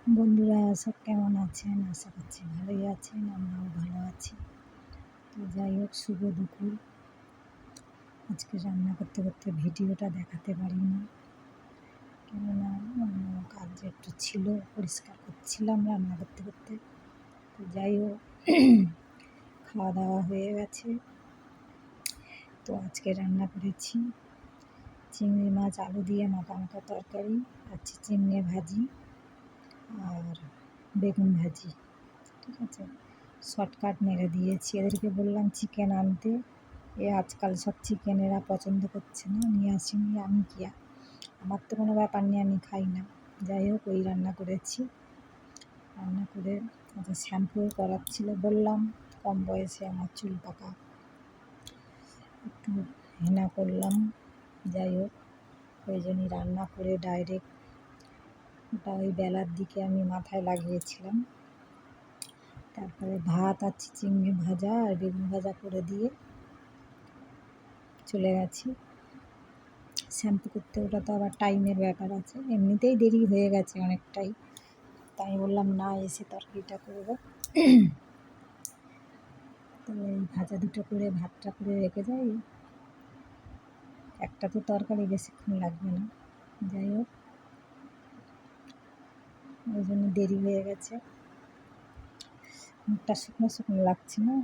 বন্ধুরা সব কেমন আছেন? আশা করছি ভালোই আছেন, আমরাও ভালো আছি। তো যাই হোক, শুভ দুপুর। আজকে রান্না করতে করতে ভিডিওটা দেখাতে পারিনি, কেননা কাজ একটু ছিল, পরিষ্কার করছিলাম রান্না করতে করতে। তো যাই হোক, খাওয়া দাওয়া হয়ে গেছে। তো আজকে রান্না করেছি চিংড়ি মাছ আলু দিয়ে মাখা মাখা তরকারি, আর চিংড়ি ভাজি আর বেগুন ভাজি। ঠিক আছে, শর্টকাট মেরে দিয়েছি। এদেরকে বললাম চিকেন আনতে, আজকাল সব চিকেন এরা পছন্দ করছে না, নিয়ে আসিনি। আমি কি, আমার তো কোনো ব্যাপার নেই, আমি খাই না। যাই হোক, ওই রান্না করেছি। রান্না করে শ্যাম্পু করাচ্ছিল, বললাম কম বয়সে আমার চুল পাকা, একটু হেনা করলাম। যাই হোক, ওই জন্যই রান্না করে ডাইরেক্ট ওটা ওই বেলার দিকে আমি মাথায় লাগিয়েছিলাম। তারপরে ভাত আর চিংড়ি ভাজা আর বেগুন ভাজা করে দিয়ে চলে গেছি শ্যাম্পু করতে। ওটা তো আবার টাইমের ব্যাপার আছে, এমনিতেই দেরি হয়ে গেছে অনেকটাই। তাই বললাম না, এসে তরকারিটা করবো। তো এই ভাজা দুটো করে ভাতটা করে রেখে যাই, একটা তো তরকারি বেশিক্ষণ লাগবে না। যাই হোক, ওই জন্য দেরি হয়ে গেছে। মুখটা শুকনো শুকনো লাগছে না,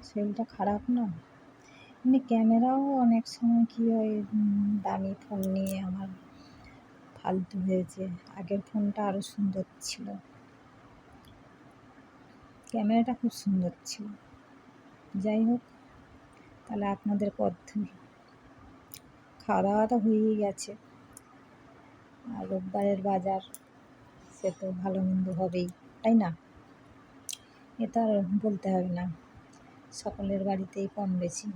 শরীরটা খারাপ না। এমনি ক্যামেরাও অনেক সময় কী হয়, দামি ফোন নিয়ে আমার ফালতু হয়েছে। আগের ফোনটা আরও সুন্দর ছিল, ক্যামেরাটা খুব সুন্দর ছিল। যাই হোক, তাহলে আপনাদের কদ্দূর খাওয়া দাওয়া তো হয়েই গেছে, আর রোববারের বাজার, সে তো ভালো মন্দ হবেই, তাই না? এটা আর বলতে হবে না, সকলের বাড়িতেই কম বেশি।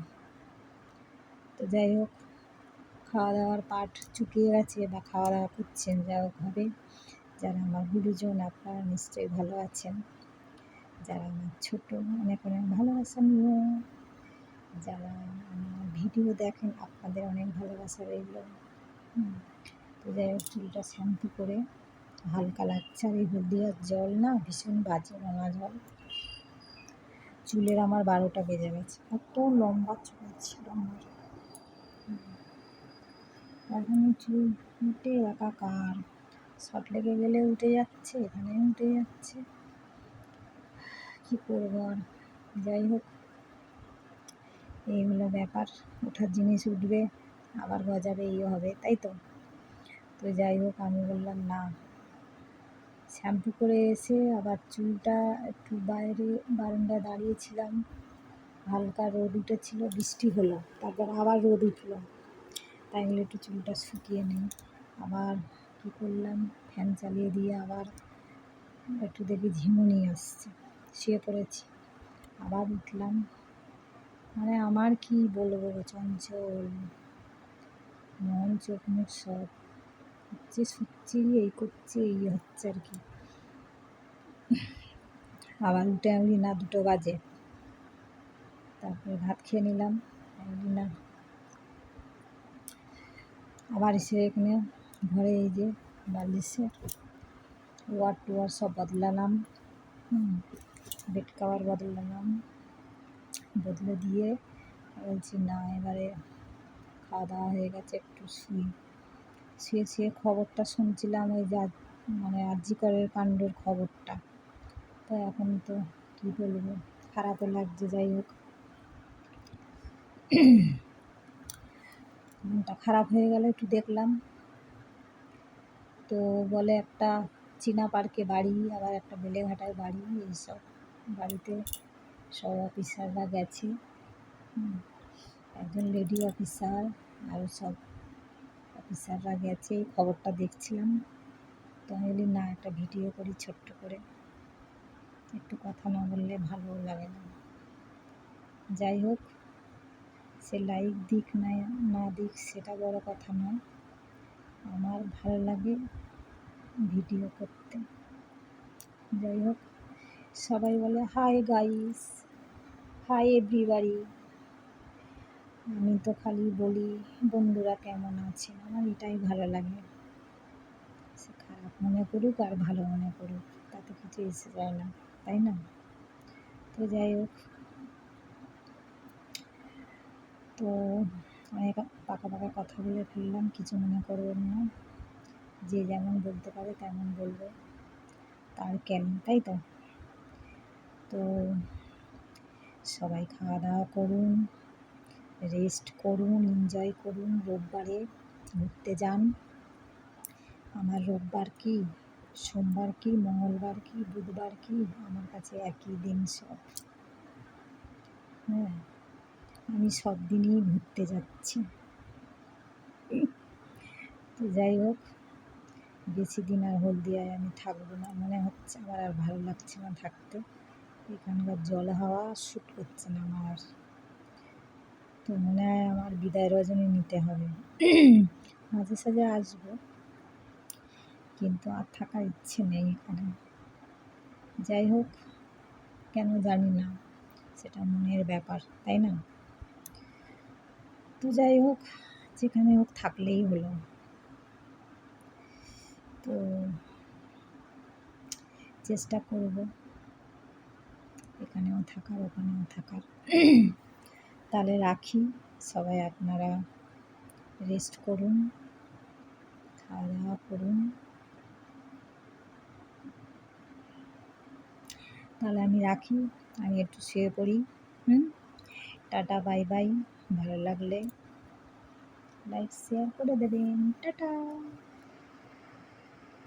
তো যাই হোক, খাওয়া দাওয়ার পাট চুকিয়ে গেছে, বা খাওয়া দাওয়া করছেন যা হবে। যারা আমার গুরুজন, আপনারা নিশ্চয়ই ভালো আছেন। যারা আমার ছোটো, অনেক অনেক ভালোবাসা নিয়ে যারা আমার ভিডিও দেখেন, আপনাদের অনেক ভালোবাসা রইল। তো যাই হোক, চুলটা শ্যাম্পু করে হালকা লাগছে। আর এই হলদিয়ার জল না ভীষণ বাজে, নোনা জল। চুলের আমার 12টা বেজে গেছে, এত লম্বা চুল ছিল আমার। এখন চুল উঠে একাকার, শর্ট লেগে গেলে উঠে যাচ্ছে, এখানে উঠে যাচ্ছে, কী করবো আর। যাই হোক, এই হলো ব্যাপার। ওঠার জিনিস উঠবে, আবার গজাবে, এই হবে, তাই তো। তো যাই হোক, আমি বললাম না, শ্যাম্পু করে এসে আবার চুলটা একটু বাইরে বারান্দায় দাঁড়িয়েছিলাম, হালকা রোদ উঠেছিল, বৃষ্টি হলো, তারপর আবার রোদ উঠলো। তাই বলে একটু চুলটা শুকিয়ে নিই। আবার কী করলাম, ফ্যান চালিয়ে দিয়ে আবার একটু দেখি ঝিমুনি আসছে, শুয়ে পড়েছি। আবার উঠলাম, মানে আমার কি বলবো, চঞ্চল মন, চোখ মুখ সব হচ্ছে, শুচ্ছি, এই করছে, এই হচ্ছে আর কি। আবার উঠে আমি না 2টো বাজে, তারপরে ভাত খেয়ে নিলাম। না, আবার এসে এখানে ঘরে এই যে বালিশে ওয়ার টুয়ার সব বদলালাম, বেড কাভার বদলালাম, বদলে দিয়ে বলছি না, এবারে খাওয়া দাওয়া হয়ে গেছে, একটু শুয়ে শুয়ে খবরটা শুনছিলাম, ওই যে মানে আরজিকরের কাণ্ডের খবরটা। তো এখন তো কী বলবো, খারাপও লাগছে। যাই হোক, মনটা খারাপ হয়ে গেল, একটু দেখলাম। তো বলে একটা চীনা পার্কে বাড়ি, আবার একটা বেলেঘাটায় বাড়ি, এইসব বাড়িতে সব অফিসাররা গেছে, একজন লেডি অফিসার, আরও সব অফিসাররা গেছে। এই খবরটা দেখছিলাম, তো আমি বলি না, একটা ভিডিও করি ছোট্ট করে, একটু কথা না বললে ভালো লাগে না। যাই হোক, সে লাইক দিক না দিক সেটা বড় কথা নয়, আমার ভালো লাগে ভিডিও করতে। যাই হোক, সবাই বলে হাই গাইস, হাই এভরিবাডি। আমি তো খালি বলি বন্ধুরা কেমন আছে, আমার এটাই ভালো লাগে, সে খারাপ খারাপ মনে করুক আর ভালো মনে করুক, তাতে কিছু এসে যায় না, তাই না? তো যাই হোক, তো অনেক পাকা পাকা কথা বলে ফেললাম, কিছু মনে করবেন না। যে যেমন বলতে পারে তেমন বলবে, তার কেন, তাই তো? তো সবাই খাওয়া দাওয়া করুন, রেস্ট করুন, এনজয় করুন, রোববারে ঘুরতে যান। আমার রোববার কি, সোমবার কি, মঙ্গলবার কি, বুধবার কি, আমার কাছে একই দিন সব। হ্যাঁ, আমি সব দিনই ঘুরতে যাচ্ছি। তো যাই হোক, বেশি দিন আর হলদিয়ায় আমি থাকবো না, মনে হচ্ছে আমার আর ভালো লাগছে না থাকতে। এখানকার জল হাওয়া শ্যুট করছে না আমার আর। তো মনে হয় আমার বিদায় রজনী নিতে হবে। মাঝে সাঝে আসবো, কিন্তু আর থাকার ইচ্ছে নেই এখানে। যাই হোক, কেন জানি না, সেটা মনের ব্যাপার, তাই না? তো যাই হোক, যেখানে হোক থাকলেই হলো। তো চেষ্টা করব এখানেও থাকার, ওখানেও থাকার। তাহলে রাখি, সবাই আপনারা রেস্ট করুন, খাওয়া দাওয়া করুন। তাহলে আমি রাখি, আমি একটু শুয়ে পড়ি। Tata, bye bye. ভালো লাগলে লাইক শেয়ার করে দেবেন। টাটা।